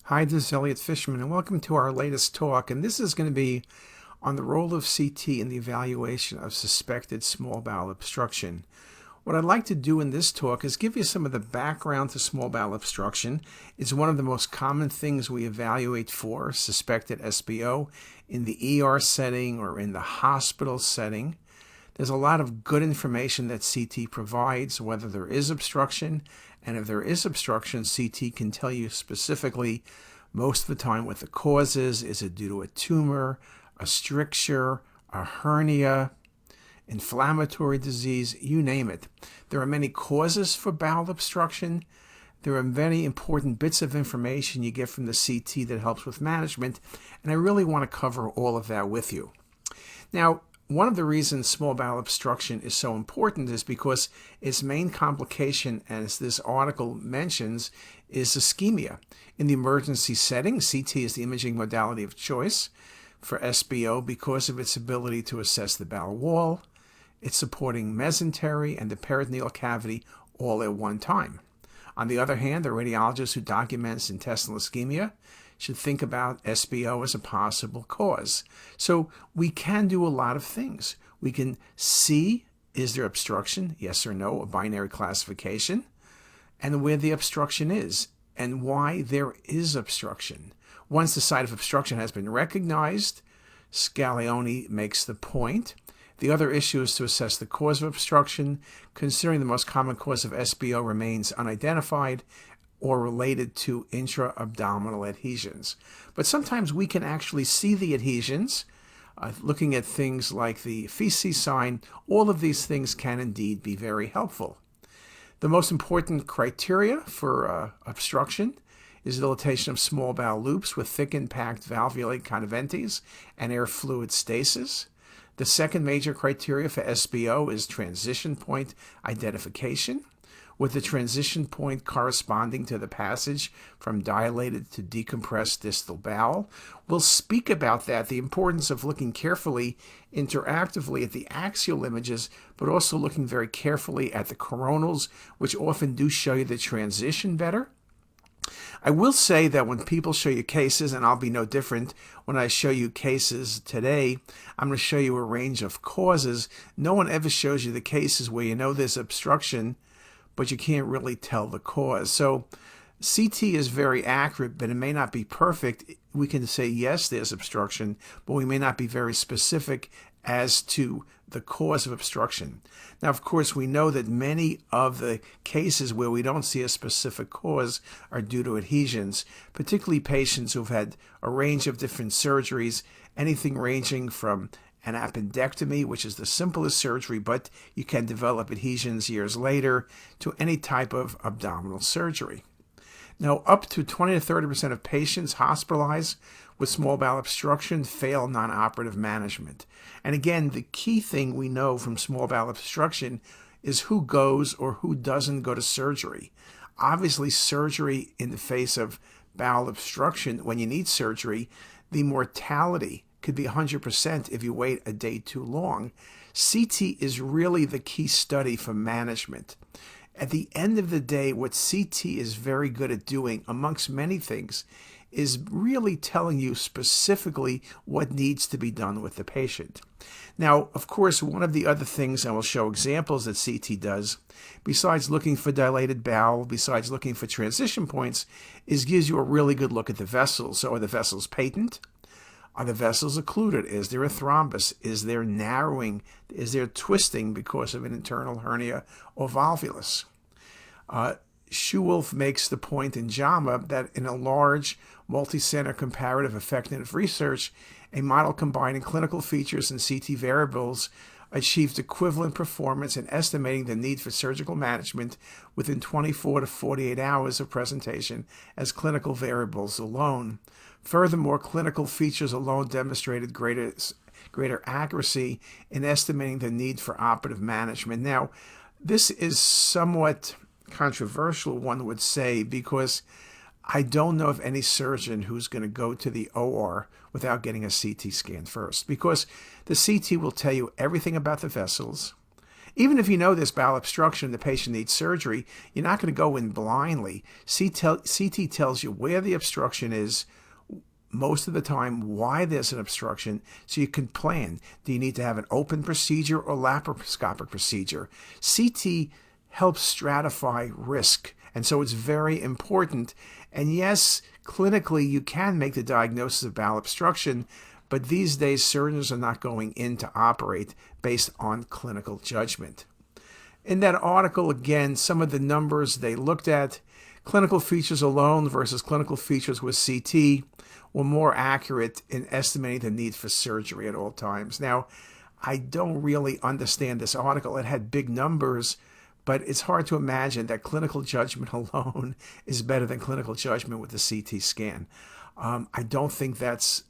Hi, this is Elliot Fishman, and welcome to our latest talk. And this is going to be on the role of CT in the evaluation of suspected small bowel obstruction. What I'd like to do in this talk is give you some of the background to small bowel obstruction. It's one of the most common things we evaluate for suspected SBO in the ER setting or in the hospital setting. There's a lot of good information that CT provides, whether there is obstruction, and if there is obstruction, CT can tell you specifically most of the time what the cause is. Is it due to a tumor, a stricture, a hernia, inflammatory disease, you name it. There are many causes for bowel obstruction. There are many important bits of information you get from the CT that helps with management, and I really want to cover all of that with you. Now, one of the reasons small bowel obstruction is so important is because its main complication, as this article mentions, is ischemia. In the emergency setting, CT is the imaging modality of choice for SBO because of its ability to assess the bowel wall, its supporting mesentery, and the peritoneal cavity all at one time. On the other hand, the radiologist who documents intestinal ischemia should think about SBO as a possible cause. So we can do a lot of things. We can see, is there obstruction? Yes or no, a binary classification, and where the obstruction is and why there is obstruction. Once the site of obstruction has been recognized, Scaglione makes the point. The other issue is to assess the cause of obstruction, considering the most common cause of SBO remains unidentified or related to intra-abdominal adhesions. But sometimes we can actually see the adhesions, looking at things like the feces sign. All of these things can indeed be very helpful. The most important criteria for obstruction is dilatation of small bowel loops with thickened packed valvulae conventives and air fluid stasis. The second major criteria for SBO is transition point identification, with the transition point corresponding to the passage from dilated to decompressed distal bowel. We'll speak about that, the importance of looking carefully, interactively at the axial images, but also looking very carefully at the coronals, which often do show you the transition better. I will say that when people show you cases, and I'll be no different when I show you cases today, I'm going to show you a range of causes. No one ever shows you the cases where you know there's obstruction, but you can't really tell the cause. So CT is very accurate, but it may not be perfect. We can say, yes, there's obstruction, but we may not be very specific as to the cause of obstruction. Now, of course, we know that many of the cases where we don't see a specific cause are due to adhesions, particularly patients who've had a range of different surgeries, anything ranging from an appendectomy, which is the simplest surgery, but you can develop adhesions years later, to any type of abdominal surgery. Now, up to 20 to 30% of patients hospitalized with small bowel obstruction fail non-operative management. And again, the key thing we know from small bowel obstruction is who goes or who doesn't go to surgery. Obviously, surgery in the face of bowel obstruction, when you need surgery, the mortality could be 100% if you wait a day too long. CT is really the key study for management. At the end of the day, what CT is very good at doing, amongst many things, is really telling you specifically what needs to be done with the patient. Now, of course, one of the other things, and we'll show examples that CT does, besides looking for dilated bowel, besides looking for transition points, is gives you a really good look at the vessels. So are the vessels patent? Are the vessels occluded? Is there a thrombus? Is there narrowing? Is there twisting because of an internal hernia or volvulus? Schulwolf makes the point in JAMA that in a large, multi-center comparative effectiveness research, a model combining clinical features and CT variables achieved equivalent performance in estimating the need for surgical management within 24 to 48 hours of presentation as clinical variables alone. Furthermore, clinical features alone demonstrated greater accuracy in estimating the need for operative management. Now, this is somewhat controversial, one would say, because I don't know of any surgeon who's going to go to the OR without getting a CT scan first, because the CT will tell you everything about the vessels. Even if you know there's bowel obstruction and the patient needs surgery, you're not going to go in blindly. CT tells you where the obstruction is, most of the time why there's an obstruction, so you can plan. Do you need to have an open procedure or laparoscopic procedure? CT helps stratify risk, and so it's very important. And yes, clinically you can make the diagnosis of bowel obstruction, but these days surgeons are not going in to operate based on clinical judgment. In that article, again, some of the numbers they looked at, clinical features alone versus clinical features with CT, were more accurate in estimating the need for surgery at all times. Now, I don't really understand this article. It had big numbers, but it's hard to imagine that clinical judgment alone is better than clinical judgment with the CT scan. I don't think that's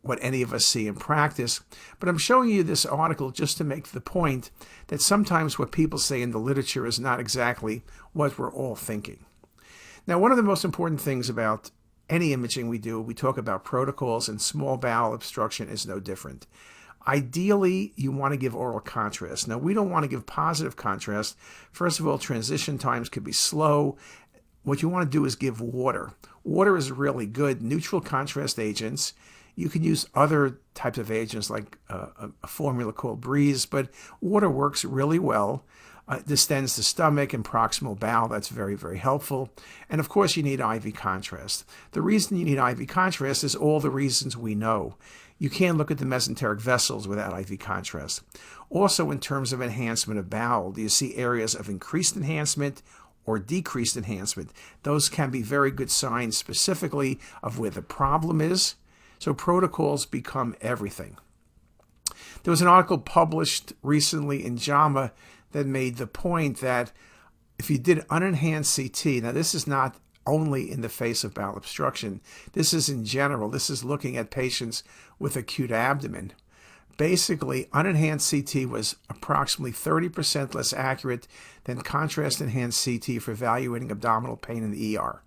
what any of us see in practice, but I'm showing you this article just to make the point that sometimes what people say in the literature is not exactly what we're all thinking. Now, one of the most important things about any imaging we do, we talk about protocols, and small bowel obstruction is no different. Ideally, you want to give oral contrast. Now, we don't want to give positive contrast. First of all, transition times could be slow. What you want to do is give water. Water is really good. Neutral contrast agents. You can use other types of agents like a formula called Breeze, but water works really well. Distends the stomach and proximal bowel. That's very, very helpful. And of course, you need IV contrast. The reason you need IV contrast is all the reasons we know. You can't look at the mesenteric vessels without IV contrast. Also, in terms of enhancement of bowel, do you see areas of increased enhancement or decreased enhancement? Those can be very good signs specifically of where the problem is. So protocols become everything. There was an article published recently in JAMA that made the point that if you did unenhanced CT, now this is not only in the face of bowel obstruction, this is in general, this is looking at patients with acute abdomen. Basically, unenhanced CT was approximately 30% less accurate than contrast-enhanced CT for evaluating abdominal pain in the ER.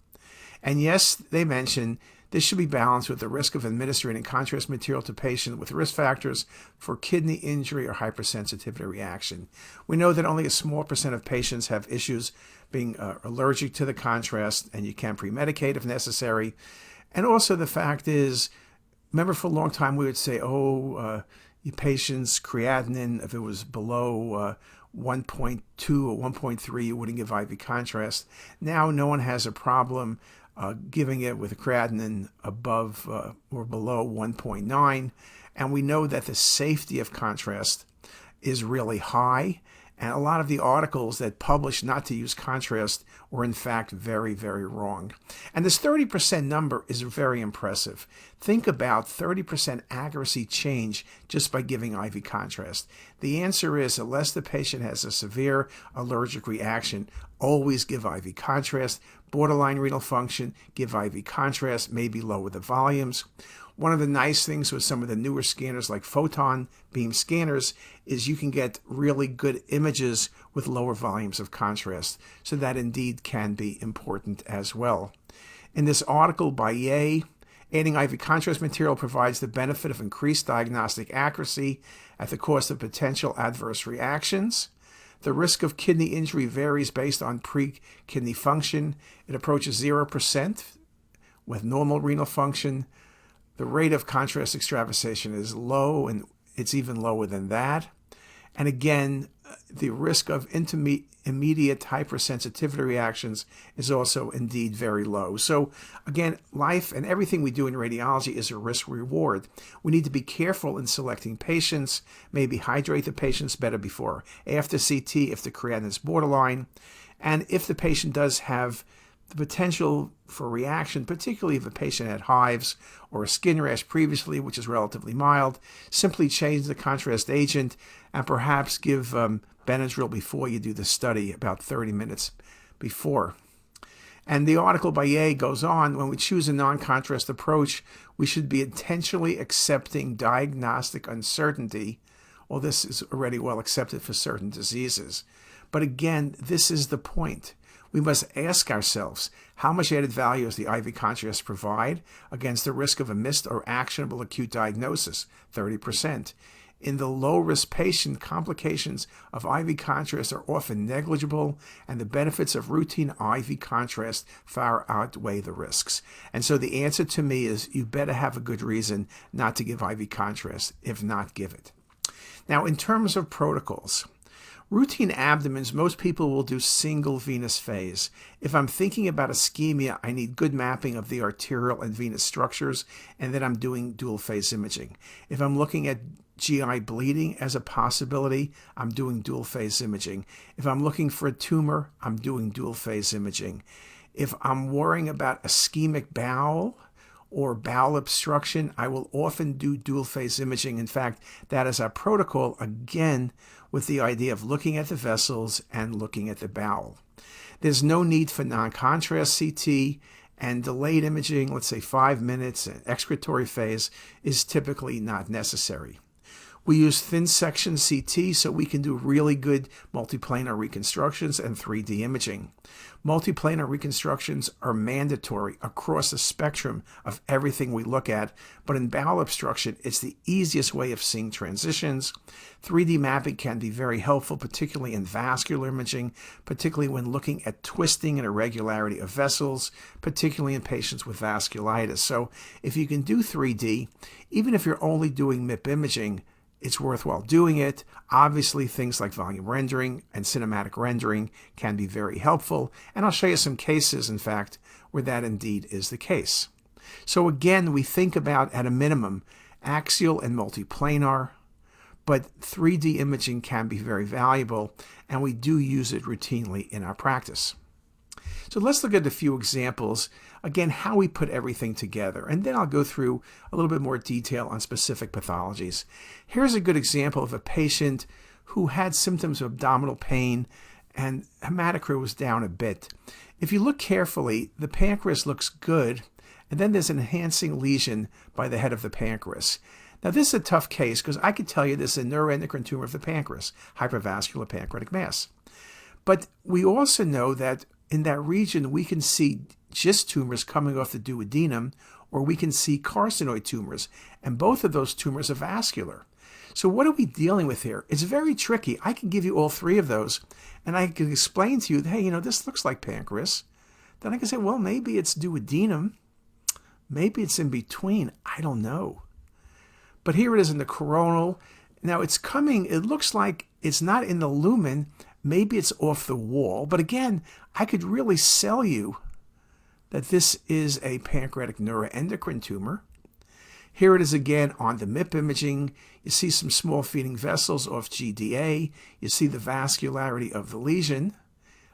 And yes, they mention this should be balanced with the risk of administering contrast material to patients with risk factors for kidney injury or hypersensitivity reaction. We know that only a small percent of patients have issues being allergic to the contrast, and you can pre-medicate if necessary. And also the fact is, remember for a long time we would say, your patient's creatinine, if it was below 1.2 or 1.3, you wouldn't give IV contrast. Now no one has a problem giving it with a creatinine above or below 1.9. And we know that the safety of contrast is really high. And a lot of the articles that publish not to use contrast were in fact very, very wrong. And this 30% number is very impressive. Think about 30% accuracy change just by giving IV contrast. The answer is, unless the patient has a severe allergic reaction, always give IV contrast. Borderline renal function, give IV contrast, maybe lower the volumes. One of the nice things with some of the newer scanners like photon beam scanners is you can get really good images with lower volumes of contrast. So that indeed can be important as well. In this article by Ye, adding IV contrast material provides the benefit of increased diagnostic accuracy at the cost of potential adverse reactions. The risk of kidney injury varies based on pre-kidney function. It approaches 0% with normal renal function. The rate of contrast extravasation is low, and it's even lower than that. And again, the risk of immediate hypersensitivity reactions is also indeed very low. So again, life and everything we do in radiology is a risk-reward. We need to be careful in selecting patients, maybe hydrate the patients better before, after CT if the creatinine is borderline. And if the patient does have the potential for reaction, particularly if a patient had hives or a skin rash previously, which is relatively mild, simply change the contrast agent and perhaps give Benadryl before you do the study, about 30 minutes before. And the article by Ye goes on, when we choose a non-contrast approach, we should be intentionally accepting diagnostic uncertainty. Well, this is already well accepted for certain diseases. But again, this is the point. We must ask ourselves, how much added value does the IV contrast provide against the risk of a missed or actionable acute diagnosis? 30%. In the low-risk patient, complications of IV contrast are often negligible, and the benefits of routine IV contrast far outweigh the risks. And so the answer to me is you better have a good reason not to give IV contrast. If not, give it. Now, in terms of protocols, routine abdomens, most people will do single venous phase. If I'm thinking about ischemia, I need good mapping of the arterial and venous structures, and then I'm doing dual phase imaging. If I'm looking at GI bleeding as a possibility, I'm doing dual phase imaging. If I'm looking for a tumor, I'm doing dual phase imaging. If I'm worrying about ischemic bowel or bowel obstruction, I will often do dual phase imaging. In fact, that is our protocol, again, with the idea of looking at the vessels and looking at the bowel. There's no need for non-contrast CT, and delayed imaging, let's say 5 minutes, and excretory phase is typically not necessary. We use thin section CT so we can do really good multiplanar reconstructions and 3D imaging. Multiplanar reconstructions are mandatory across the spectrum of everything we look at, but in bowel obstruction, it's the easiest way of seeing transitions. 3D mapping can be very helpful, particularly in vascular imaging, particularly when looking at twisting and irregularity of vessels, particularly in patients with vasculitis. So if you can do 3D, even if you're only doing MIP imaging, it's worthwhile doing it. Obviously, things like volume rendering and cinematic rendering can be very helpful, and I'll show you some cases, in fact, where that indeed is the case. So again, we think about, at a minimum, axial and multiplanar, but 3D imaging can be very valuable, and we do use it routinely in our practice. So let's look at a few examples, again, how we put everything together, and then I'll go through a little bit more detail on specific pathologies. Here's a good example of a patient who had symptoms of abdominal pain, and hematocrit was down a bit. If you look carefully, the pancreas looks good, and then there's an enhancing lesion by the head of the pancreas. Now, this is a tough case because I could tell you this is a neuroendocrine tumor of the pancreas, hypervascular pancreatic mass. But we also know that in that region, we can see GIST tumors coming off the duodenum, or we can see carcinoid tumors, and both of those tumors are vascular. So what are we dealing with here? It's very tricky. I can give you all three of those, and I can explain to you, hey, this looks like pancreas. Then I can say, well, maybe it's duodenum. Maybe it's in between. I don't know. But here it is in the coronal. Now it's coming, it looks like it's not in the lumen. Maybe it's off the wall, but again, I could really sell you that this is a pancreatic neuroendocrine tumor. Here it is again on the MIP imaging. You see some small feeding vessels off GDA. You see the vascularity of the lesion.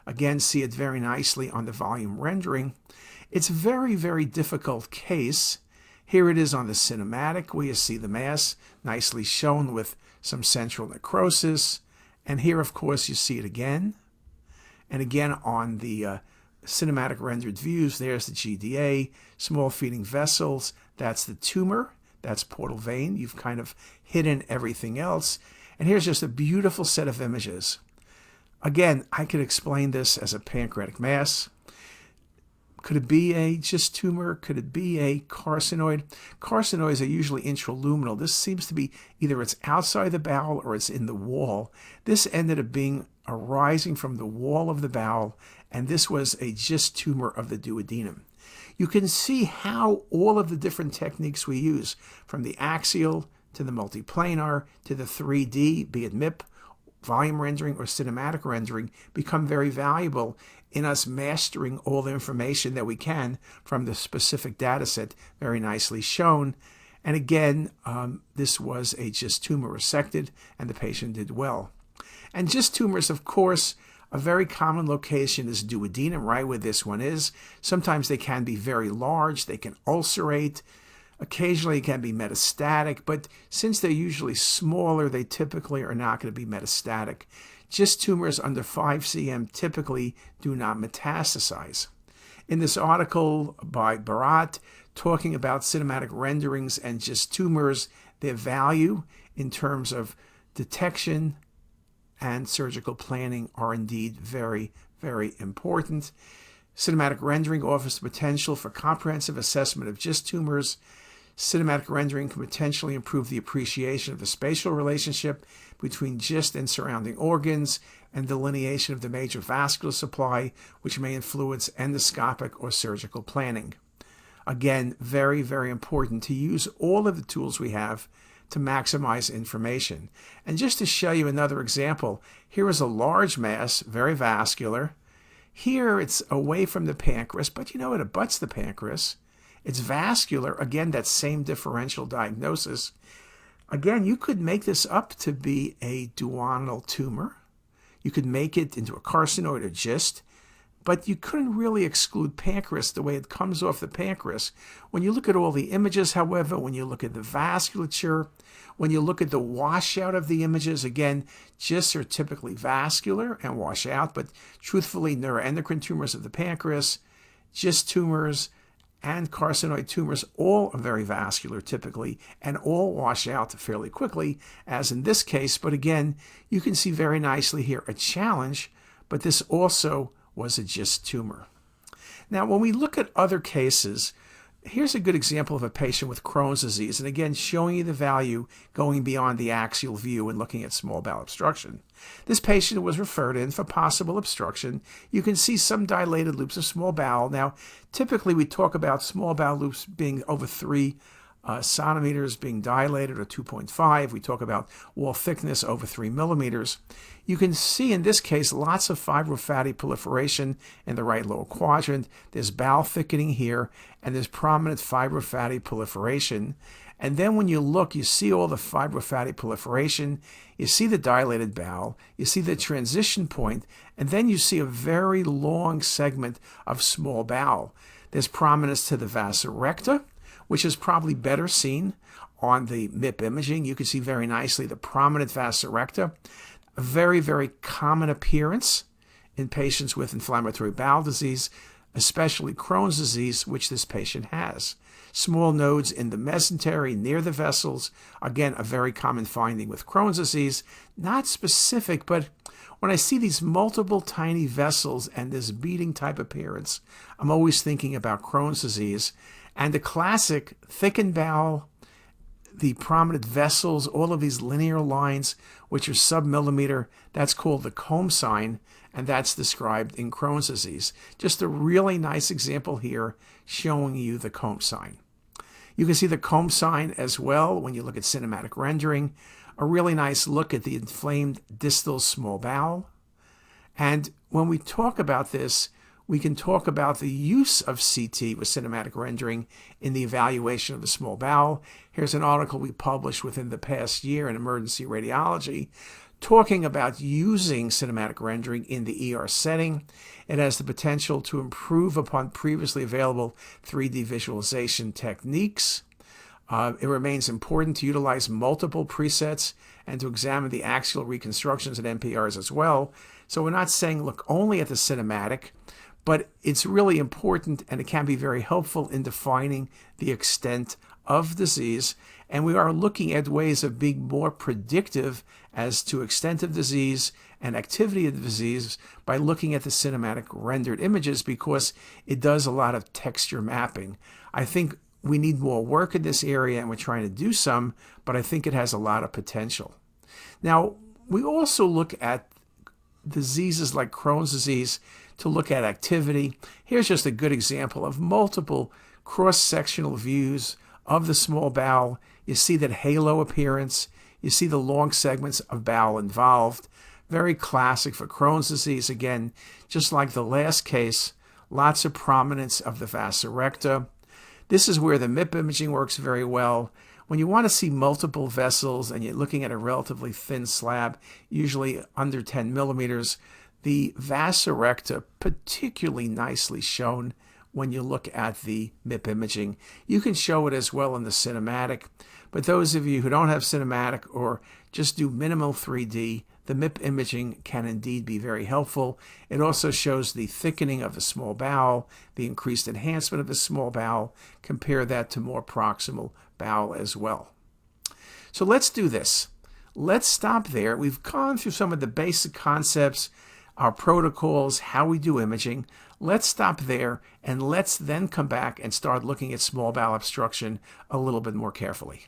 Again, see it very nicely on the volume rendering. It's a very, very difficult case. Here it is on the cinematic, where you see the mass nicely shown with some central necrosis. And here, of course, you see it again. And again, on the cinematic rendered views, there's the GDA, small feeding vessels. That's the tumor. That's portal vein. You've kind of hidden everything else. And here's just a beautiful set of images. Again, I could explain this as a pancreatic mass. Could it be a GIST tumor? Could it be a carcinoid? Carcinoids are usually intraluminal. This seems to be either it's outside the bowel or it's in the wall. This ended up being arising from the wall of the bowel, and this was a GIST tumor of the duodenum. You can see how all of the different techniques we use, from the axial to the multiplanar to the 3D, be it MIP, volume rendering, or cinematic rendering, become very valuable in us mastering all the information that we can from the specific data set, very nicely shown. And again, this was a GIST tumor resected, and the patient did well. And GIST tumors, of course, a very common location is duodenum, right where this one is. Sometimes they can be very large, they can ulcerate. Occasionally it can be metastatic, but since they're usually smaller, they typically are not going to be metastatic. GIST tumors under 5 cm typically do not metastasize. In this article by Barat, talking about cinematic renderings and GIST tumors, their value in terms of detection and surgical planning are indeed very, very important. Cinematic rendering offers the potential for comprehensive assessment of GIST tumors. Cinematic rendering can potentially improve the appreciation of the spatial relationship between GIST and surrounding organs and delineation of the major vascular supply, which may influence endoscopic or surgical planning. Again, very, very important to use all of the tools we have to maximize information. And just to show you another example, here is a large mass, very vascular. Here it's away from the pancreas, but you know it abuts the pancreas. It's vascular, again, that same differential diagnosis. Again, you could make this up to be a duodenal tumor. You could make it into a carcinoid or GIST, but you couldn't really exclude pancreas the way it comes off the pancreas. When you look at all the images, however, when you look at the vasculature, when you look at the washout of the images, again, GISTs are typically vascular and wash out, but truthfully, neuroendocrine tumors of the pancreas, GIST tumors, and carcinoid tumors all are very vascular typically and all wash out fairly quickly, as in this case. But again, you can see very nicely here a challenge, but this also was a GIST tumor. Now, when we look at other cases, here's a good example of a patient with Crohn's disease, and again, showing you the value going beyond the axial view and looking at small bowel obstruction. This patient was referred in for possible obstruction. You can see some dilated loops of small bowel. Now, typically we talk about small bowel loops being over 3 centimeters being dilated, or 2.5. We talk about wall thickness over 3 millimeters. You can see in this case lots of fibrofatty proliferation in the right lower quadrant. There's bowel thickening here, and there's prominent fibrofatty proliferation. And then when you look, you see all the fibrofatty proliferation, you see the dilated bowel, you see the transition point, and then you see a very long segment of small bowel. There's prominence to the vasa recta, which is probably better seen on the MIP imaging. You can see very nicely the prominent vasa recta, a very, very common appearance in patients with inflammatory bowel disease, especially Crohn's disease, which this patient has. Small nodes in the mesentery near the vessels, again, a very common finding with Crohn's disease. Not specific, but when I see these multiple tiny vessels and this beading type appearance, I'm always thinking about Crohn's disease. And the classic thickened bowel, the prominent vessels, all of these linear lines, which are sub-millimeter, that's called the comb sign, and that's described in Crohn's disease. Just a really nice example here showing you the comb sign. You can see the comb sign as well when you look at cinematic rendering. A really nice look at the inflamed distal small bowel. And when we talk about this, we can talk about the use of CT with cinematic rendering in the evaluation of the small bowel. Here's an article we published within the past year in Emergency Radiology talking about using cinematic rendering in the ER setting. It has the potential to improve upon previously available 3D visualization techniques. It remains important to utilize multiple presets and to examine the axial reconstructions and NPRs as well. So we're not saying look only at the cinematic, but it's really important, and it can be very helpful in defining the extent of disease. And we are looking at ways of being more predictive as to extent of disease and activity of the disease by looking at the cinematic rendered images, because it does a lot of texture mapping. I think we need more work in this area, and we're trying to do some, but I think it has a lot of potential. Now, we also look at diseases like Crohn's disease to look at activity. Here's just a good example of multiple cross-sectional views of the small bowel. You see that halo appearance. You see the long segments of bowel involved. Very classic for Crohn's disease. Again, just like the last case, lots of prominence of the vasa recta. This is where the MIP imaging works very well. When you want to see multiple vessels and you're looking at a relatively thin slab, usually under 10 millimeters, the vasa recta particularly nicely shown when you look at the MIP imaging. You can show it as well in the cinematic, but those of you who don't have cinematic or just do minimal 3D, the MIP imaging can indeed be very helpful. It also shows the thickening of the small bowel, the increased enhancement of the small bowel. Compare that to more proximal bowel as well. So let's do this. Let's stop there. We've gone through some of the basic concepts. our protocols, how we do imaging. Let's stop there, and let's then come back and start looking at small bowel obstruction a little bit more carefully.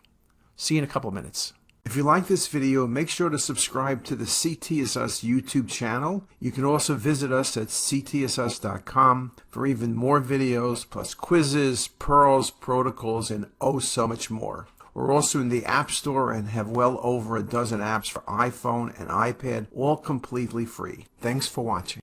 See you in a couple of minutes. If you like this video, make sure to subscribe to the CTisus YouTube channel. You can also visit us at ctisus.com for even more videos, plus quizzes, pearls, protocols, and oh so much more. We're also in the App Store and have well over a dozen apps for iPhone and iPad, all completely free. Thanks for watching.